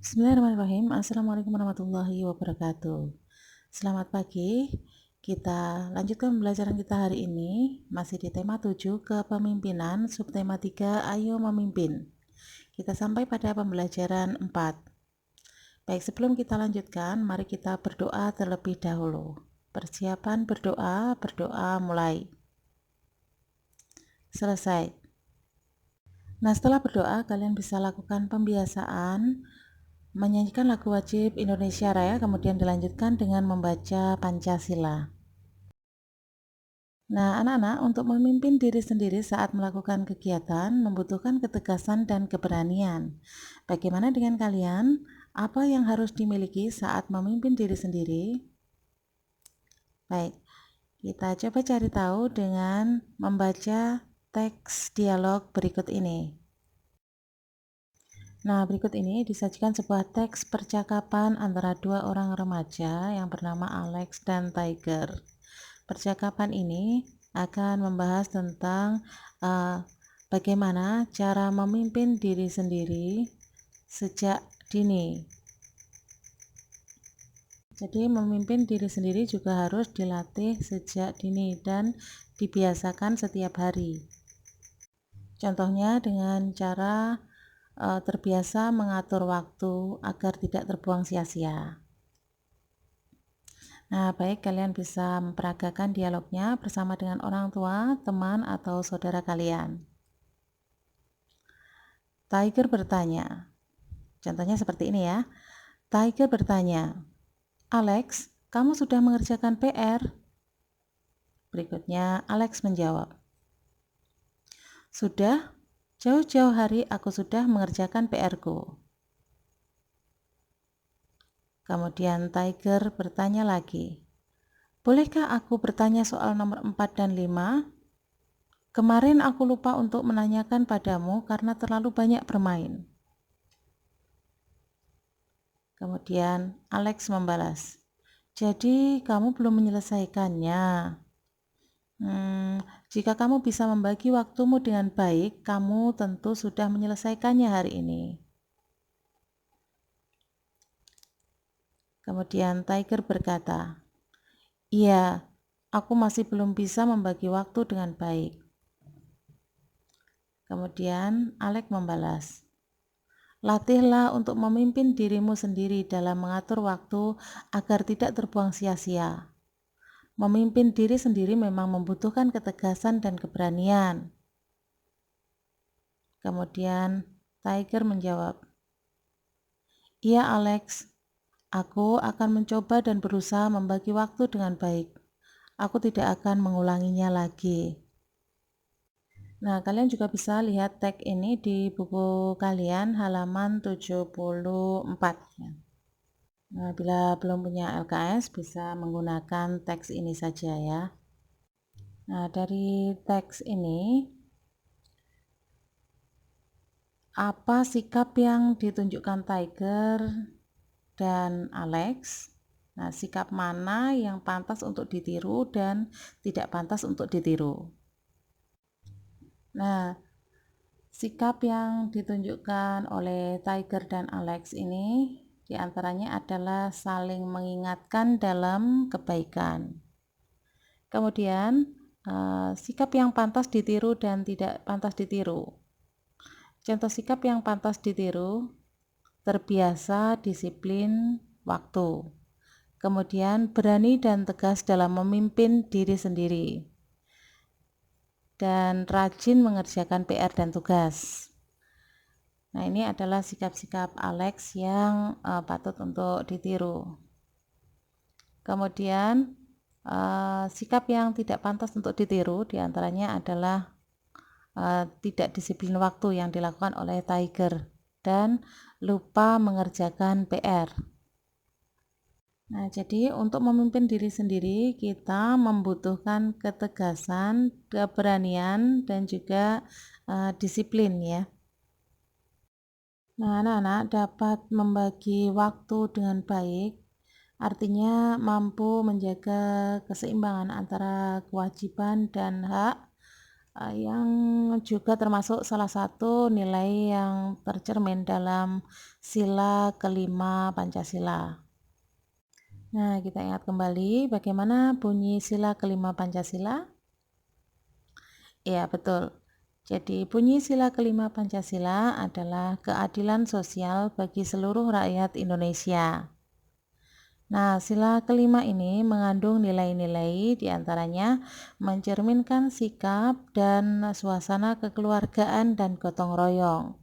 Bismillahirrahmanirrahim. Assalamualaikum warahmatullahi wabarakatuh. Selamat pagi. Kita lanjutkan pembelajaran kita hari ini. Masih di tema 7 kepemimpinan, subtema 3 ayo memimpin. Kita sampai pada pembelajaran 4. Baik, sebelum kita lanjutkan, mari kita berdoa terlebih dahulu. Persiapan berdoa mulai. Selesai. Nah, setelah berdoa, kalian bisa lakukan pembiasaan menyanyikan lagu wajib Indonesia Raya, kemudian dilanjutkan dengan membaca Pancasila. Nah, anak-anak, untuk memimpin diri sendiri saat melakukan kegiatan membutuhkan ketegasan dan keberanian. Bagaimana dengan kalian? Apa yang harus dimiliki saat memimpin diri sendiri? Baik, kita coba cari tahu dengan membaca teks dialog berikut ini. Nah, berikut ini disajikan sebuah teks percakapan antara dua orang remaja yang bernama Alex dan Tiger. Percakapan ini akan membahas tentang bagaimana cara memimpin diri sendiri sejak dini. Jadi memimpin diri sendiri juga harus dilatih sejak dini dan dibiasakan setiap hari. Contohnya dengan cara terbiasa mengatur waktu agar tidak terbuang sia-sia. Nah, baik, kalian bisa memperagakan dialognya bersama dengan orang tua, teman, atau saudara kalian. Tiger bertanya, contohnya seperti ini ya. Tiger bertanya, Alex, kamu sudah mengerjakan PR? Berikutnya, Alex menjawab, sudah, jauh-jauh hari aku sudah mengerjakan PR-ku. Kemudian Tiger bertanya lagi, bolehkah aku bertanya soal nomor 4 dan 5? Kemarin aku lupa untuk menanyakan padamu karena terlalu banyak bermain. Kemudian Alex membalas, jadi kamu belum menyelesaikannya. Jika kamu bisa membagi waktumu dengan baik, kamu tentu sudah menyelesaikannya hari ini. Kemudian Tiger berkata, iya, aku masih belum bisa membagi waktu dengan baik. Kemudian Alex membalas, latihlah untuk memimpin dirimu sendiri dalam mengatur waktu agar tidak terbuang sia-sia. Memimpin diri sendiri memang membutuhkan ketegasan dan keberanian. Kemudian Tiger menjawab, iya Alex, aku akan mencoba dan berusaha membagi waktu dengan baik. Aku tidak akan mengulanginya lagi. Nah, kalian juga bisa lihat teks ini di buku kalian halaman 74 ya. Nah, bila belum punya LKS bisa menggunakan teks ini saja ya. Nah, dari teks ini apa sikap yang ditunjukkan Tiger dan Alex? Nah, sikap mana yang pantas untuk ditiru dan tidak pantas untuk ditiru? Nah, sikap yang ditunjukkan oleh Tiger dan Alex ini diantaranya adalah saling mengingatkan dalam kebaikan. Kemudian, sikap yang pantas ditiru dan tidak pantas ditiru. Contoh sikap yang pantas ditiru, terbiasa disiplin waktu. Kemudian berani dan tegas dalam memimpin diri sendiri. Dan rajin mengerjakan PR dan tugas. Nah, ini adalah sikap-sikap Alex yang patut untuk ditiru. Kemudian sikap yang tidak pantas untuk ditiru diantaranya adalah tidak disiplin waktu yang dilakukan oleh Tiger dan lupa mengerjakan PR. Nah, jadi untuk memimpin diri sendiri kita membutuhkan ketegasan, keberanian, dan juga disiplin ya. Nah, anak-anak dapat membagi waktu dengan baik, artinya mampu menjaga keseimbangan antara kewajiban dan hak, yang juga termasuk salah satu nilai yang tercermin dalam sila kelima Pancasila. Nah, kita ingat kembali bagaimana bunyi sila kelima Pancasila. Ya, betul. Jadi, bunyi sila kelima Pancasila adalah keadilan sosial bagi seluruh rakyat Indonesia. Nah, sila kelima ini mengandung nilai-nilai diantaranya mencerminkan sikap dan suasana kekeluargaan dan gotong royong.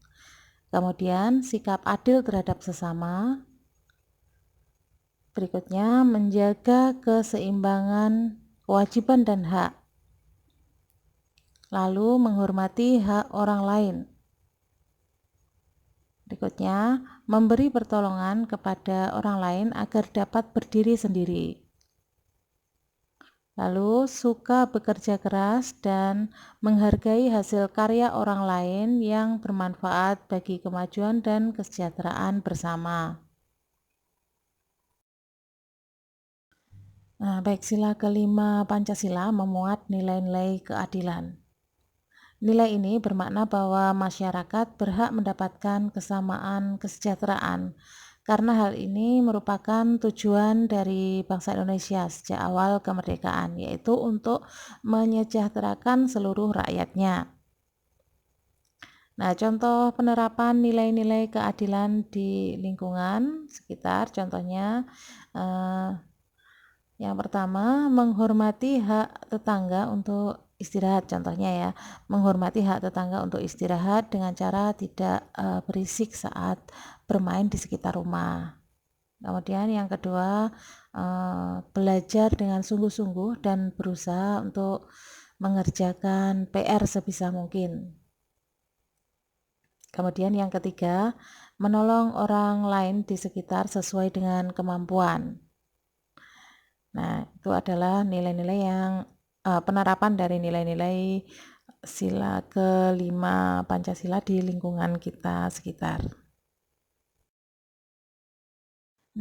Kemudian, sikap adil terhadap sesama. Berikutnya, menjaga keseimbangan kewajiban dan hak. Lalu, menghormati hak orang lain. Berikutnya, memberi pertolongan kepada orang lain agar dapat berdiri sendiri. Lalu, suka bekerja keras dan menghargai hasil karya orang lain yang bermanfaat bagi kemajuan dan kesejahteraan bersama. Nah, baik, sila kelima Pancasila memuat nilai-nilai keadilan. Nilai ini bermakna bahwa masyarakat berhak mendapatkan kesamaan kesejahteraan, karena hal ini merupakan tujuan dari bangsa Indonesia sejak awal kemerdekaan, yaitu untuk menyejahterakan seluruh rakyatnya. Nah, contoh penerapan nilai-nilai keadilan di lingkungan sekitar, contohnya yang pertama, menghormati hak tetangga untuk istirahat, contohnya ya, menghormati hak tetangga untuk istirahat dengan cara tidak berisik saat bermain di sekitar rumah. Kemudian yang kedua, belajar dengan sungguh-sungguh dan berusaha untuk mengerjakan PR sebisa mungkin. Kemudian yang ketiga, menolong orang lain di sekitar sesuai dengan kemampuan. Nah, itu adalah nilai-nilai yang penerapan dari nilai-nilai sila kelima Pancasila di lingkungan kita sekitar.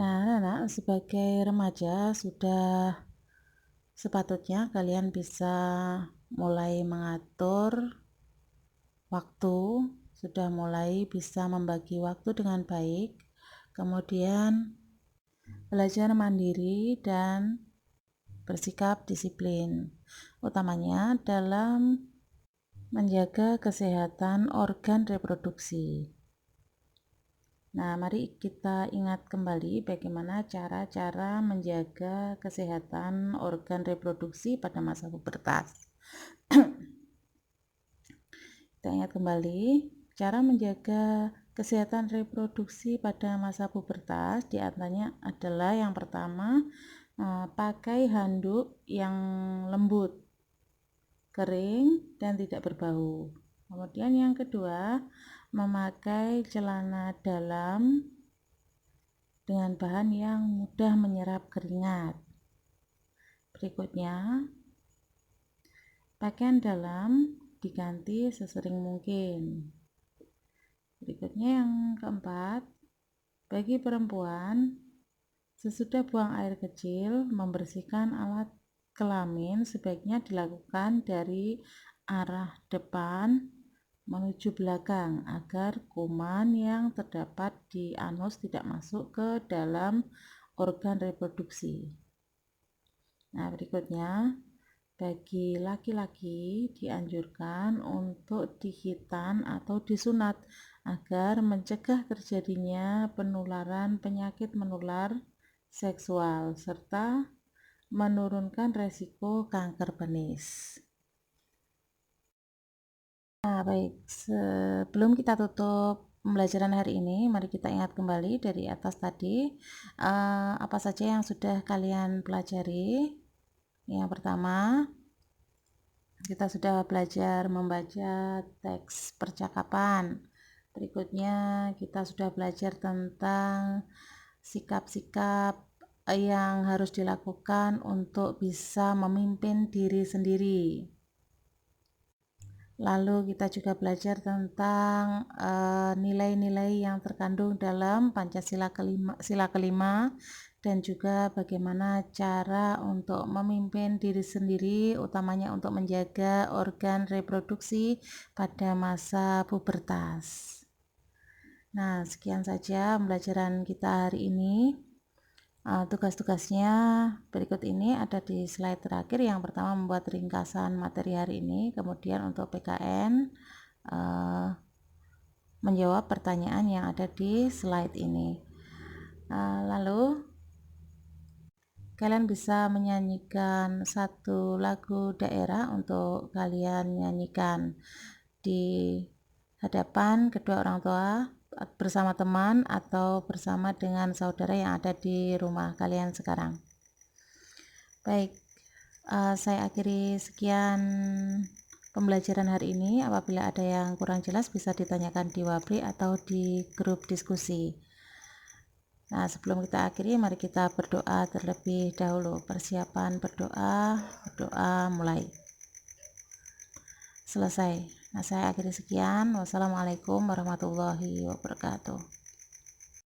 Nah, anak-anak, sebagai remaja sudah sepatutnya kalian bisa mulai mengatur waktu, sudah mulai bisa membagi waktu dengan baik, kemudian belajar mandiri dan bersikap disiplin, utamanya dalam menjaga kesehatan organ reproduksi. Nah, mari kita ingat kembali bagaimana cara-cara menjaga kesehatan organ reproduksi pada masa pubertas. Kita ingat kembali cara menjaga kesehatan reproduksi pada masa pubertas, diantaranya adalah yang pertama, pakai handuk yang lembut, kering, dan tidak berbau. Kemudian yang kedua, memakai celana dalam dengan bahan yang mudah menyerap keringat. Berikutnya, pakaian dalam diganti sesering mungkin. Berikutnya yang keempat, bagi perempuan, sesudah buang air kecil, membersihkan alat kelamin sebaiknya dilakukan dari arah depan menuju belakang agar kuman yang terdapat di anus tidak masuk ke dalam organ reproduksi. Nah, berikutnya, bagi laki-laki dianjurkan untuk dihitan atau disunat agar mencegah terjadinya penularan penyakit menular seksual serta menurunkan resiko kanker penis. Nah, baik, sebelum kita tutup pembelajaran hari ini, mari kita ingat kembali dari atas tadi apa saja yang sudah kalian pelajari. Yang pertama, kita sudah belajar membaca teks percakapan. Berikutnya, kita sudah belajar tentang sikap-sikap yang harus dilakukan untuk bisa memimpin diri sendiri. Lalu kita juga belajar tentang nilai-nilai yang terkandung dalam Pancasila sila kelima, dan juga bagaimana cara untuk memimpin diri sendiri, utamanya untuk menjaga organ reproduksi pada masa pubertas. Nah, sekian saja pembelajaran kita hari ini. Tugas-tugasnya berikut ini ada di slide terakhir. Yang pertama, membuat ringkasan materi hari ini. Kemudian untuk PKN, menjawab pertanyaan yang ada di slide ini. Lalu kalian bisa menyanyikan satu lagu daerah untuk kalian nyanyikan di hadapan kedua orang tua, bersama teman, atau bersama dengan saudara yang ada di rumah kalian sekarang. Baik, saya akhiri sekian pembelajaran hari ini. Apabila ada yang kurang jelas bisa ditanyakan di Wabri atau di grup diskusi. Nah, sebelum kita akhiri, mari kita berdoa terlebih dahulu. Persiapan berdoa mulai. Selesai. Nah, saya akhiri sekian. Wassalamualaikum warahmatullahi wabarakatuh.